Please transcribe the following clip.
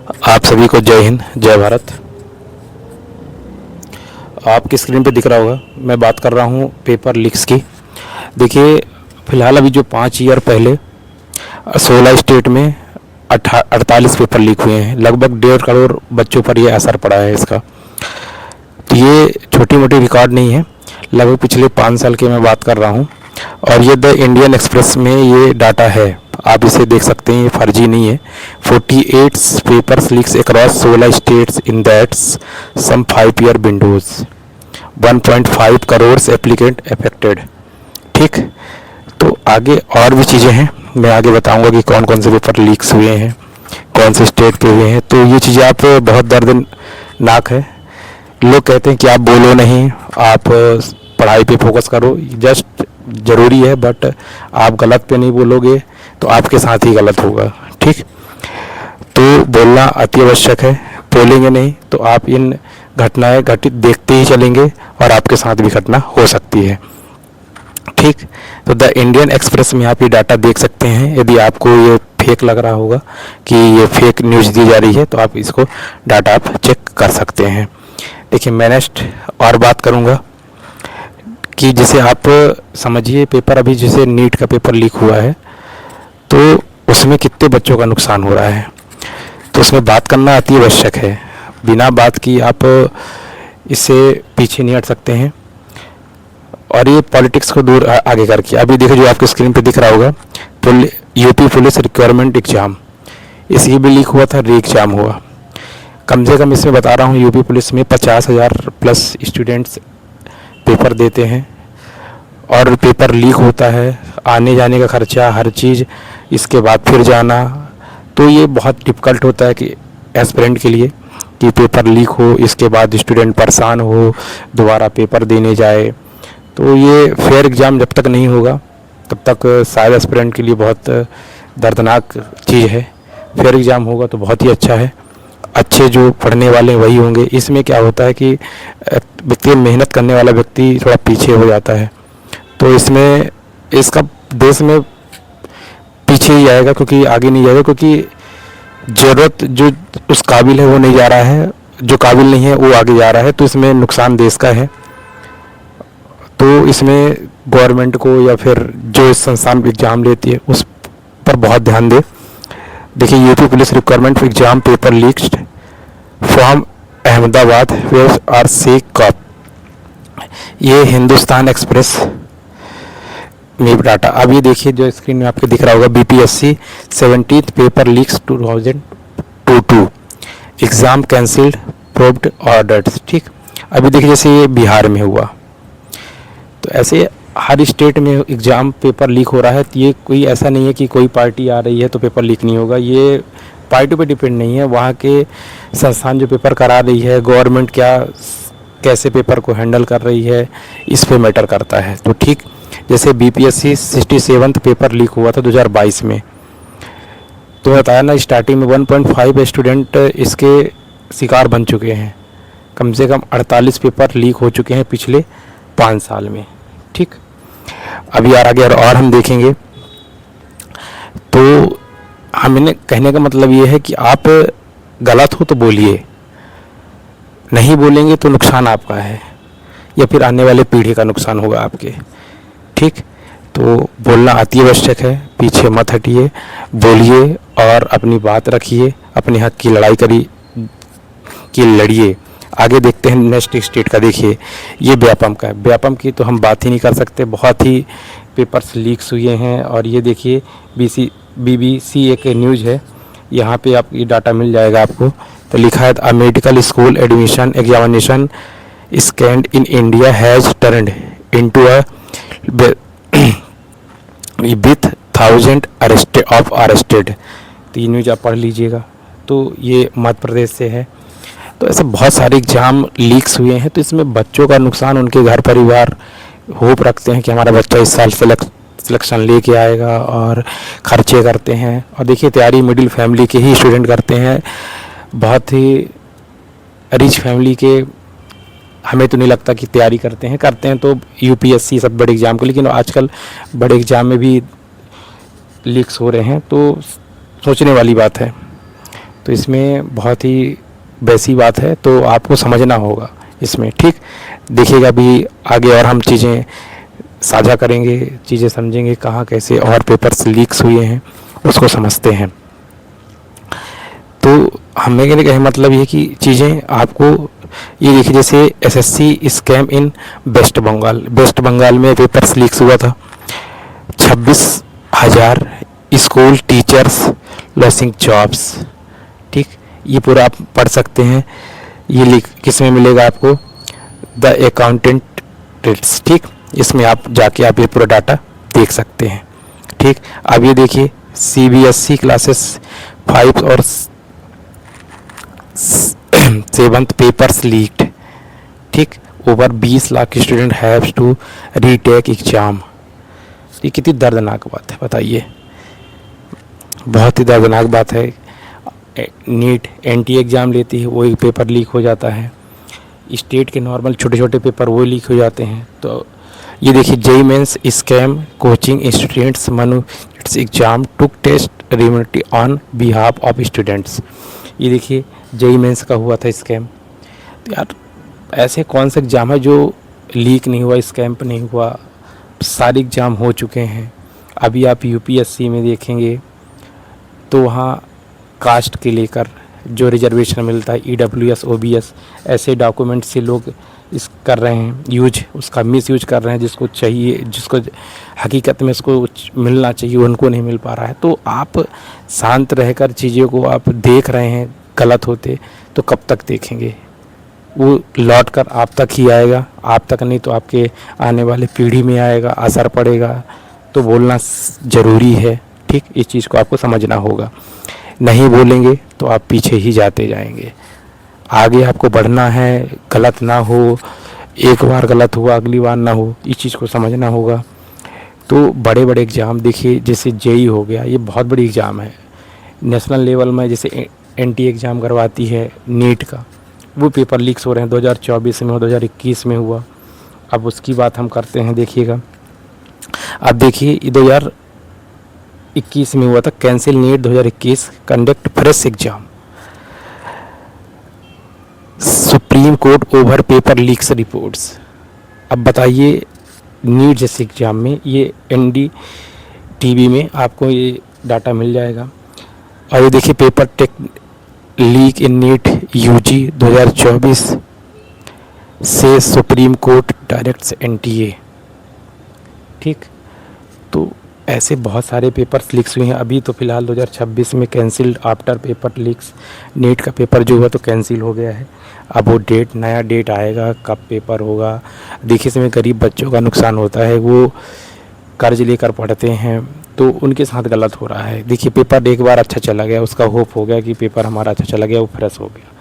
आप सभी को जय हिंद, जय भारत। आपकी स्क्रीन पे दिख रहा होगा, मैं बात कर रहा हूँ पेपर लीक्स की। देखिए, फ़िलहाल अभी जो 5 ईयर पहले 16 स्टेट में 48 पेपर लीक हुए हैं। लगभग 1.5 करोड़ बच्चों पर ये असर पड़ा है इसका। तो ये छोटी मोटी रिकॉर्ड नहीं है, लगभग पिछले 5 साल की मैं बात कर रहा हूँ। और ये द इंडियन एक्सप्रेस में ये डाटा है, आप इसे देख सकते हैं, ये फर्जी नहीं है। 48 papers leaks across 16 states in that's some 5 year windows, 1.5 crore applicant affected. ठीक, तो आगे और भी चीज़ें हैं, मैं आगे बताऊंगा कि कौन कौन से पेपर लीक्स हुए हैं, कौन से स्टेट के हुए हैं। तो ये चीज़ें आप बहुत दर्दनाक है। लोग कहते हैं कि आप बोलो नहीं, आप पढ़ाई पे फोकस करो, जस्ट ज़रूरी है, बट आप गलत पे नहीं बोलोगे तो आपके साथ ही गलत होगा। ठीक, तो बोलना अति आवश्यक है। बोलेंगे नहीं तो आप इन घटनाएं घटित देखते ही चलेंगे और आपके साथ भी घटना हो सकती है। ठीक, तो द इंडियन एक्सप्रेस में आप ये डाटा देख सकते हैं। यदि आपको ये फेक लग रहा होगा कि ये फेक न्यूज़ दी जा रही है तो आप इसको डाटा आप चेक कर सकते हैं। देखिए, मैं नेक्स्ट और बात करूँगा कि जैसे आप समझिए पेपर, अभी जैसे नीट का पेपर लीक हुआ है तो उसमें कितने बच्चों का नुकसान हो रहा है, तो उसमें बात करना अति आवश्यक है। बिना बात की आप इससे पीछे नहीं हट सकते हैं। और ये पॉलिटिक्स को दूर आगे करके, अभी देखो जो आपके स्क्रीन पे दिख रहा होगा, यूपी पुलिस रिक्वायरमेंट एग्ज़ाम, इसकी भी लीक हुआ था, री एग्ज़ाम हुआ। कम से कम इसमें बता रहा हूँ, यूपी पुलिस में 50,000 प्लस स्टूडेंट्स पेपर देते हैं और पेपर लीक होता है, आने जाने का खर्चा, हर चीज़, इसके बाद फिर जाना। तो ये बहुत डिफ़िकल्ट होता है कि एस्पिरेंट के लिए कि पेपर लीक हो, इसके बाद स्टूडेंट परेशान हो, दोबारा पेपर देने जाए। तो ये फेयर एग्ज़ाम जब तक नहीं होगा तब तक शायद एस्पिरेंट के लिए बहुत दर्दनाक चीज़ है। फेयर एग्ज़ाम होगा तो बहुत ही अच्छा है, अच्छे जो पढ़ने वाले वही होंगे। इसमें क्या होता है कि व्यक्ति, मेहनत करने वाला व्यक्ति थोड़ा पीछे हो जाता है, तो इसमें इसका देश में पीछे ही आएगा, क्योंकि आगे नहीं जाएगा, क्योंकि ज़रूरत जो उस काबिल है वो नहीं जा रहा है, जो काबिल नहीं है वो आगे जा रहा है। तो इसमें नुकसान देश का है। तो इसमें गवर्नमेंट को या फिर जो इस संस्थान एग्ज़ाम लेती है उस पर बहुत ध्यान दे। देखिए, UP police requirement exam paper leaked from Ahmedabad where are sec cop, ये हिंदुस्तान एक्सप्रेस में डाटा। अब ये देखिए जो स्क्रीन में आपके दिख रहा होगा, BPSC 17th paper leaks 2022, exam cancelled, probed orders. ठीक, अभी देखिए जैसे ये बिहार में हुआ, तो ऐसे हर स्टेट में एग्ज़ाम पेपर लीक हो रहा है। तो ये कोई ऐसा नहीं है कि कोई पार्टी आ रही है तो पेपर लीक नहीं होगा, ये पार्टी पे डिपेंड नहीं है। वहाँ के संस्थान जो पेपर करा रही है, गवर्नमेंट कैसे पेपर को हैंडल कर रही है, इस पे मैटर करता है। तो ठीक, जैसे बीपीएससी 67th पेपर लीक हुआ था 2022 में, तो बताया ना स्टार्टिंग में 1.5 स्टूडेंट इसके शिकार बन चुके हैं। कम से कम 48 पेपर लीक हो चुके हैं पिछले 5 साल में। ठीक, अभी यार आगे और हम देखेंगे। तो हमने कहने का मतलब ये है कि आप गलत हो तो बोलिए, नहीं बोलेंगे तो नुकसान आपका है, या फिर आने वाले पीढ़ी का नुकसान होगा आपके। ठीक, तो बोलना अति आवश्यक है, पीछे मत हटिए, बोलिए और अपनी बात रखिए, अपने हक की लड़ाई लड़िए। आगे देखते हैं नेक्स्ट स्टेट का। देखिए, ये व्यापम का है। व्यापम की तो हम बात ही नहीं कर सकते, बहुत ही पेपर्स लीक्स हुए हैं। और ये देखिए BBC एक न्यूज़ है, यहाँ पे आप ये डाटा मिल जाएगा आपको। तो लिखा है, a medical school admission examination scanned in India has turned into a with 1000 arrested. तो ये न्यूज़ आप पढ़ लीजिएगा। तो ये मध्य प्रदेश से है। तो ऐसे बहुत सारे एग्ज़ाम लीक्स हुए हैं। तो इसमें बच्चों का नुकसान, उनके घर परिवार होप रखते हैं कि हमारा बच्चा इस साल सिलेक्शन लेके आएगा और खर्चे करते हैं। और देखिए, तैयारी मिडिल फैमिली के ही स्टूडेंट करते हैं, बहुत ही रिच फैमिली के हमें तो नहीं लगता कि तैयारी करते हैं तो यूपीएससी सब बड़े एग्ज़ाम को, लेकिन आजकल बड़े एग्ज़ाम में भी लीक्स हो रहे हैं, तो सोचने वाली बात है। तो इसमें बहुत ही वैसी बात है, तो आपको समझना होगा इसमें, ठीक। देखिएगा अभी आगे और हम चीज़ें साझा करेंगे, चीज़ें समझेंगे कहाँ कैसे और पेपर्स लीक्स हुए हैं उसको समझते हैं। तो हमें कहने का मतलब ये कि चीज़ें आपको, ये देखिए जैसे SSC scam in West Bengal में पेपर्स लीक्स हुआ था। 26,000 स्कूल टीचर्स लॉसिंग जॉब्स, ठीक। ये पूरा आप पढ़ सकते हैं। ये लिख किस में मिलेगा आपको, द अकाउंटेंट ट्रिट्स, ठीक। इसमें आप जाके आप ये पूरा डाटा देख सकते हैं, ठीक। अब ये देखिए सीबीएसई क्लासेस 5 और 7th पेपर्स लीक्ड, ठीक। Over 20 lakh student have to retake exam. ये कितनी दर्दनाक बात है बताइए, बहुत ही दर्दनाक बात है। नीट एनटी एग्ज़ाम लेती है, वही पेपर लीक हो जाता है। स्टेट के नॉर्मल छोटे छोटे पेपर वो लीक हो जाते हैं। तो ये देखिए JEE mains scam, coaching students मनु exam took test remotely on behalf of students. ये देखिए जेईई मेंस का हुआ था स्कैम। तो यार ऐसे कौन सा एग्ज़ाम है जो लीक नहीं हुआ, स्कैम नहीं हुआ, सारे एग्ज़ाम हो चुके हैं। अभी आप यूपीएससी में देखेंगे तो वहाँ कास्ट के लेकर जो रिजर्वेशन मिलता है, ईडब्ल्यूएस ओबीएस, ऐसे डॉक्यूमेंट से लोग इस कर रहे हैं यूज, उसका मिस यूज कर रहे हैं। जिसको चाहिए, जिसको हकीकत में इसको मिलना चाहिए, उनको नहीं मिल पा रहा है। तो आप शांत रहकर चीज़ों को आप देख रहे हैं गलत होते, तो कब तक देखेंगे, वो लौट कर आप तक ही आएगा। आप तक नहीं तो आपके आने वाले पीढ़ी में आएगा, असर पड़ेगा। तो बोलना ज़रूरी है, ठीक। इस चीज़ को आपको समझना होगा। नहीं बोलेंगे तो आप पीछे ही जाते जाएंगे। आगे आपको बढ़ना है, गलत ना हो, एक बार गलत हुआ अगली बार ना हो, इस चीज़ को समझना होगा। तो बड़े बड़े एग्ज़ाम देखिए, जैसे जेईई हो गया, ये बहुत बड़ी एग्ज़ाम है नेशनल लेवल में। जैसे एनटी एग्ज़ाम करवाती है नीट का, वो पेपर लीक्स हो रहे हैं। 2024 में, 2021 में हुआ। अब उसकी बात हम करते हैं, देखिएगा। अब देखिए 2021 में हुआ था, cancel NEET 2021 conduct fresh exam, supreme court over paper leaks reports. अब बताइए नीट जैसे एग्ज़ाम में, ये एनडीटीवी में आपको ये डाटा मिल जाएगा। और ये देखिए paper take leak in NEET UG 2024 से सुप्रीम कोर्ट डायरेक्ट्स एनटीए, ठीक। तो ऐसे बहुत सारे पेपर्स लीक्स हुए हैं। अभी तो फ़िलहाल 2026 में cancelled after paper leaks, NEET का पेपर जो हुआ तो कैंसिल हो गया है। अब वो नया डेट आएगा, कब पेपर होगा। देखिए इसमें गरीब बच्चों का नुकसान होता है, वो कर्ज लेकर पढ़ते हैं, तो उनके साथ गलत हो रहा है। देखिए पेपर एक बार अच्छा चला गया, उसका होप हो गया कि पेपर हमारा अच्छा चला गया, वो फ्रेश हो गया।